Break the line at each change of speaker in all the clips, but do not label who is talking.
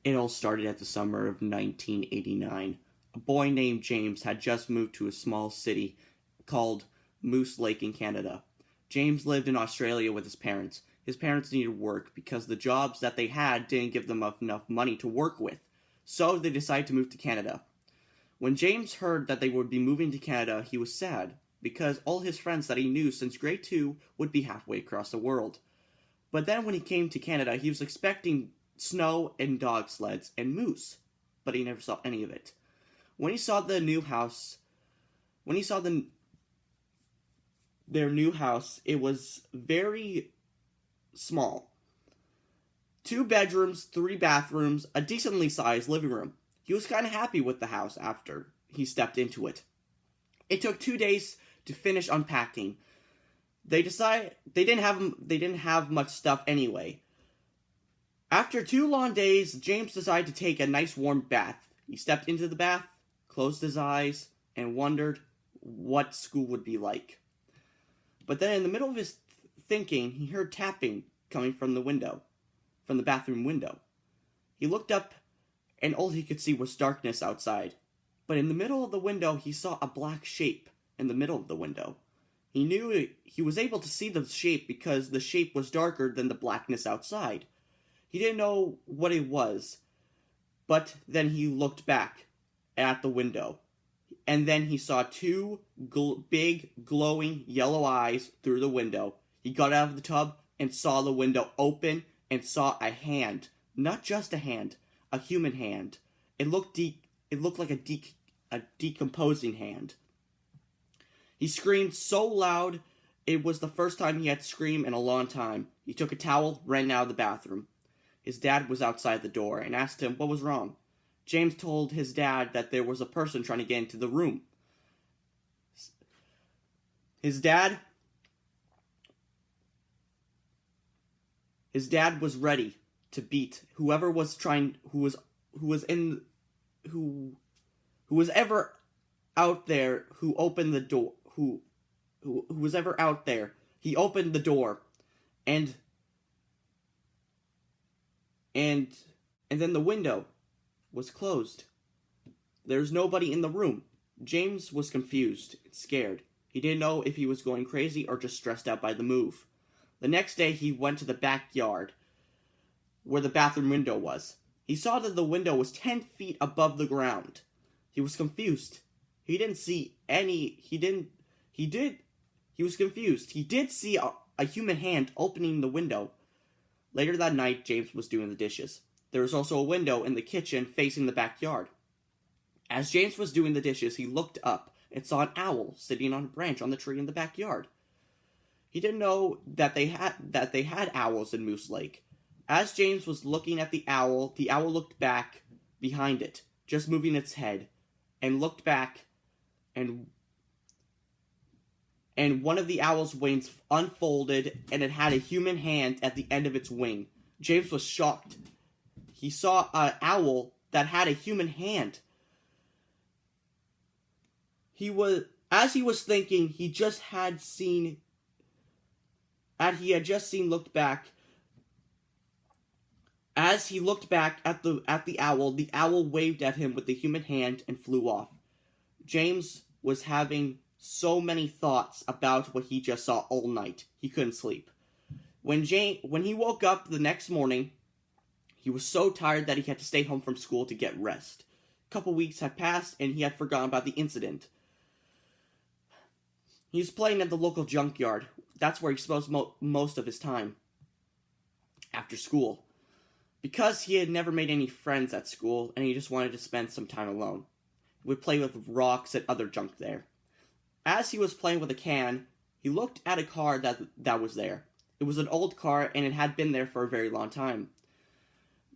It all started at the summer of 1989. A boy named James had just moved to a small city called Moose Lake in Canada. James lived in Australia with his parents. His parents needed work because the jobs that they had didn't give them enough money to work with, so they decided to move to Canada. When James heard that they would be moving to Canada, he was sad because all his friends that he knew since grade 2 would be halfway across the world. But then when he came to Canada, he was expecting snow and dog sleds and moose, but he never saw any of it. When he saw the new house, when he saw their new house, it was very small. 2 bedrooms, 3 bathrooms, a decently sized living room. He was kind of happy with the house after he stepped into it. It took 2 days to finish unpacking. They decided they didn't have much stuff anyway. After 2 long days, James decided to take a nice warm bath. He stepped into the bath, closed his eyes, and wondered what school would be like. But then in the middle of his thinking, he heard tapping coming from the bathroom window. He looked up, and all he could see was darkness outside. But in the middle of the window, he saw a black shape in the middle of the window. He knew he was able to see the shape because the shape was darker than the blackness outside. He didn't know what it was, but then he looked back at the window, and then he saw 2 big, glowing yellow eyes through the window. He got out of the tub and saw the window open and saw a hand. Not just a hand, a human hand. It looked like a decomposing hand. He screamed so loud, it was the first time he had screamed in a long time. He took a towel, ran out of the bathroom. His dad was outside the door and asked him what was wrong. James told his dad that there was a person trying to get into the room. His dad was ready to beat whoever was trying, who was ever out there, who opened the door, who was ever out there. He opened the door, and then the window was closed. There's nobody in the room. James was confused and scared. He didn't know if he was going crazy or just stressed out by the move. The next day, he went to the backyard where the bathroom window was. He saw that the window was 10 feet above the ground. He was confused. He didn't see any. He was confused. He did see a human hand opening the window. Later that night, James was doing the dishes. There was also a window in the kitchen facing the backyard. As James was doing the dishes, he looked up and saw an owl sitting on a branch on the tree in the backyard. He didn't know that they had owls in Moose Lake. As James was looking at the owl looked back behind it, just moving its head, and looked back, and one of the owl's wings unfolded, and it had a human hand at the end of its wing. James was shocked. He saw an owl that had a human hand. As he was thinking, he had just looked back. As he looked back at the owl waved at him with the human hand and flew off. James was having so many thoughts about what he just saw all night. He couldn't sleep. When he woke up the next morning, he was so tired that he had to stay home from school to get rest. A couple weeks had passed, and he had forgotten about the incident. He was playing at the local junkyard. That's where he spent most of his time after school. Because he had never made any friends at school, and he just wanted to spend some time alone. He would play with rocks and other junk there. As he was playing with a can, he looked at a car that was there. It was an old car, and it had been there for a very long time.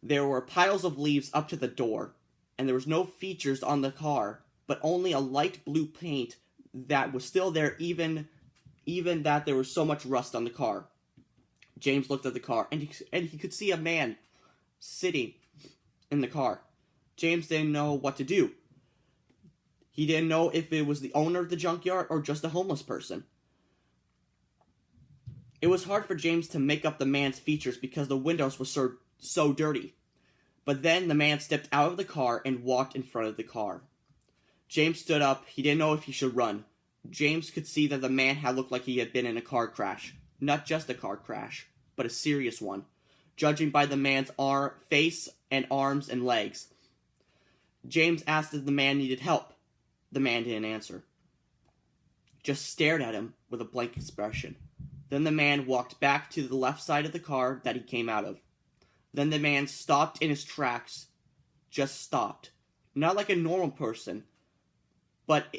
There were piles of leaves up to the door, and there was no features on the car, but only a light blue paint that was still there, even that there was so much rust on the car. James looked at the car, and he could see a man sitting in the car. James didn't know what to do. He didn't know if it was the owner of the junkyard or just a homeless person. It was hard for James to make up the man's features because the windows were so dirty. But then the man stepped out of the car and walked in front of the car. James stood up. He didn't know if he should run. James could see that the man had looked like he had been in a car crash. Not just a car crash, but a serious one, judging by the man's face and arms and legs. James asked if the man needed help. The man didn't answer. Just stared at him with a blank expression. Then the man walked back to the left side of the car that he came out of. Then the man stopped in his tracks. Just stopped. Not like a normal person, but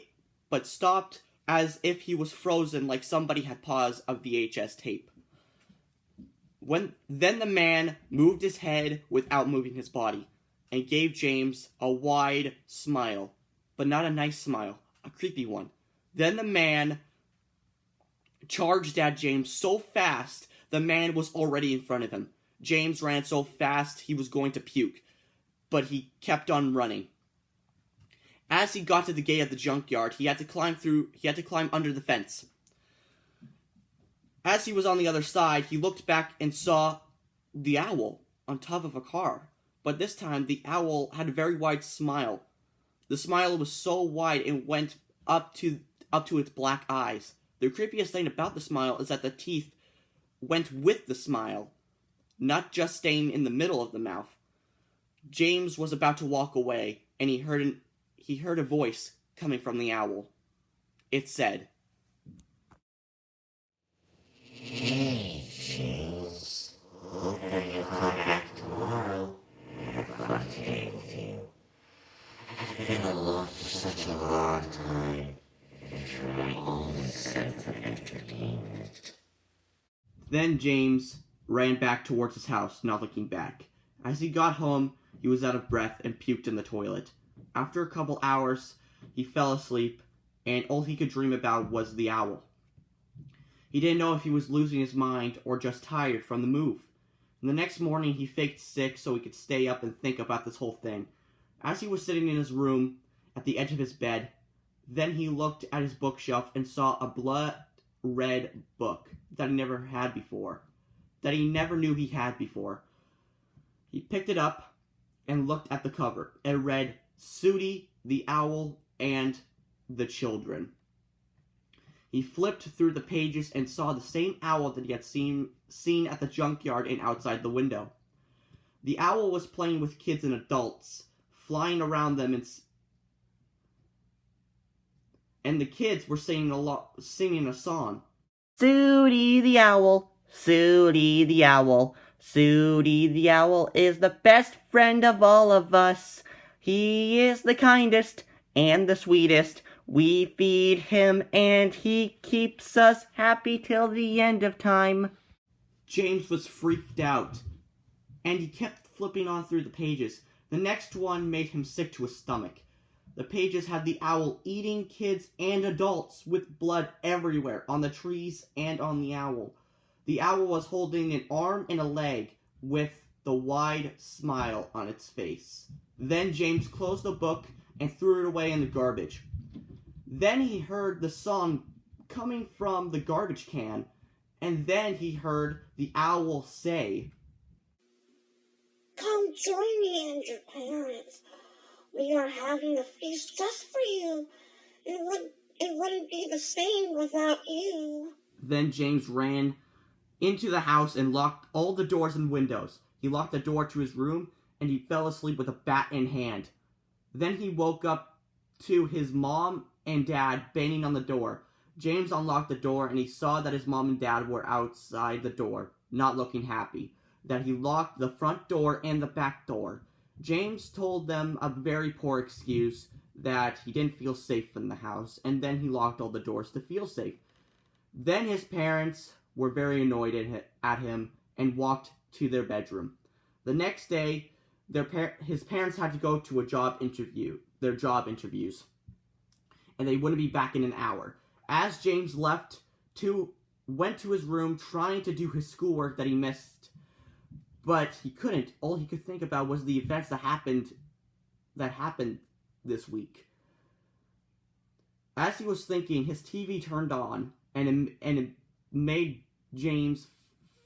stopped as if he was frozen, like somebody had paused a VHS tape. Then the man moved his head without moving his body, and gave James a wide smile, but not a nice smile, a creepy one. Then the man charged at James so fast, the man was already in front of him. James ran so fast he was going to puke, but he kept on running. As he got to the gate of the junkyard, he had to climb under the fence. As he was on the other side, he looked back and saw the owl on top of a car. But this time, the owl had a very wide smile. The smile was so wide it went up to its black eyes. The creepiest thing about the smile is that the teeth went with the smile, not just staying in the middle of the mouth. James was about to walk away, and he heard a voice coming from the owl. It said,
"Hey, James. Hoping you'll come back tomorrow. Had fun today with you. I've been alone for such a long time. You're my only sense of entertainment."
Then James ran back towards his house, not looking back. As he got home, he was out of breath and puked in the toilet. After a couple hours, he fell asleep, and all he could dream about was the owl. He didn't know if he was losing his mind or just tired from the move. And the next morning, he faked sick so he could stay up and think about this whole thing. As he was sitting in his room, at the edge of his bed, then he looked at his bookshelf and saw a blood-red book that he never had before, that he never knew he had before. He picked it up and looked at the cover. It read, "Sooty, the Owl, and the Children." He flipped through the pages and saw the same owl that he had seen at the junkyard and outside the window. The owl was playing with kids and adults, flying around them, and the kids were singing a song. "Sooty the Owl, Sooty the Owl, Sooty the Owl is the best friend of all of us. He is the kindest and the sweetest. We feed him and he keeps us happy till the end of time." James was freaked out, and he kept flipping on through the pages. The next one made him sick to his stomach. The pages had the owl eating kids and adults with blood everywhere, on the trees and on the owl. The owl was holding an arm and a leg with the wide smile on its face. Then James closed the book and threw it away in the garbage. Then he heard the song coming from the garbage can, and then he heard the owl say,
"Come join me and your parents. We are having a feast just for you. It wouldn't be the same without you."
Then James ran into the house and locked all the doors and windows. He locked the door to his room, and he fell asleep with a bat in hand. Then he woke up to his mom and dad banging on the door. James unlocked the door, and he saw that his mom and dad were outside the door, not looking happy. That he locked the front door and the back door. James told them a very poor excuse that he didn't feel safe in the house, and then he locked all the doors to feel safe. Then his parents were very annoyed at him and walked to their bedroom. The next day, his parents had to go to their job interviews, and they wouldn't be back in an hour. As James went to his room trying to do his schoolwork that he missed, but he couldn't. All he could think about was the events that happened this week. As he was thinking, his TV turned on, and it made James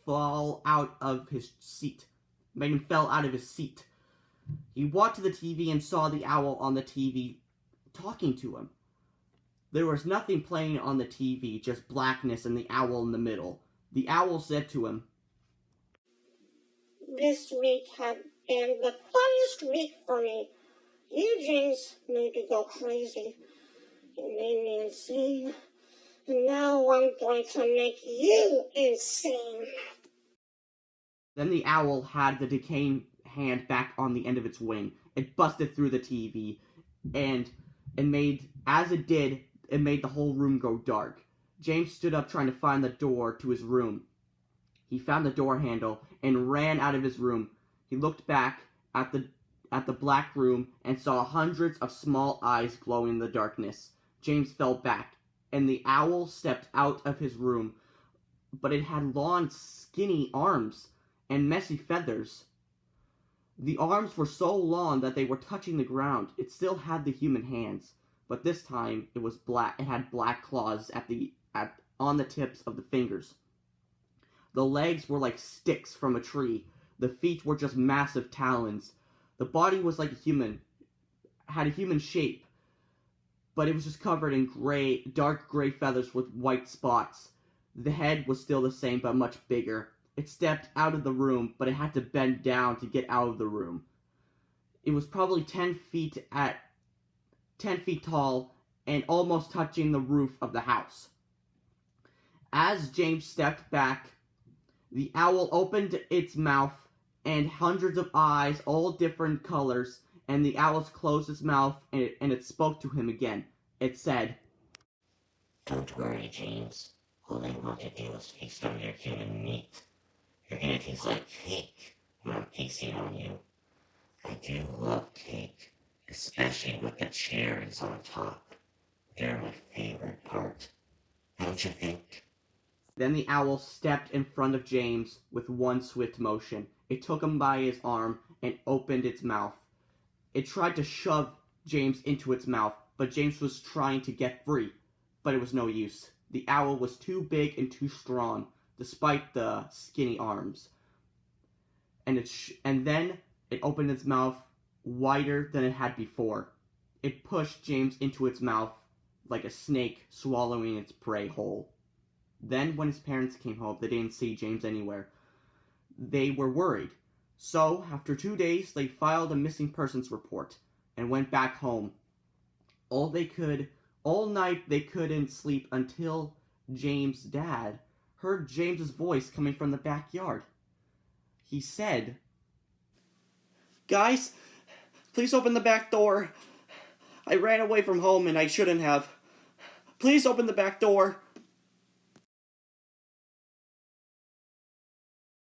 fall out of his seat. Made him fell out of his seat. He walked to the TV and saw the owl on the TV talking to him. There was nothing playing on the TV, just blackness and the owl in the middle. The owl said to him,
"This week had been the funniest week for me. You, James, made me go crazy. You made me insane. And now I'm going to make you insane."
Then the owl had the decaying hand back on the end of its wing. It busted through the TV, and it made the whole room go dark. James stood up trying to find the door to his room. He found the door handle and ran out of his room. He looked back at the black room and saw hundreds of small eyes glowing in the darkness. James fell back, and the owl stepped out of his room, but it had long, skinny arms and messy feathers. The arms were so long that they were touching the ground. It still had the human hands, but this time it was black. It had black claws on the tips of the fingers. The legs were like sticks from a tree. The feet were just massive talons. The body was like had a human shape, but it was just covered in dark gray feathers with white spots. The head was still the same, but much bigger. It stepped out of the room, but it had to bend down to get out of the room. It was probably 10 feet tall and almost touching the roof of the house. As James stepped back, the owl opened its mouth, and hundreds of eyes, all different colors, and the owl closed its mouth, and it spoke to him again. It said,
"Don't worry, James. All I want to do is feast on your human meat. You're gonna taste like cake when I'm feasting on you. I do love cake, especially with the cherries on top. They're my favorite part. Don't you think?"
Then the owl stepped in front of James with one swift motion. It took him by his arm and opened its mouth. It tried to shove James into its mouth, but James was trying to get free. But it was no use. The owl was too big and too strong, despite the skinny arms. And then it opened its mouth wider than it had before. It pushed James into its mouth like a snake swallowing its prey whole. Then, when his parents came home, they didn't see James anywhere. They were worried. So, after 2 days, they filed a missing persons report and went back home. All night they couldn't sleep until James' dad heard James's voice coming from the backyard. He said, "Guys, please open the back door. I ran away from home and I shouldn't have. Please open the back door."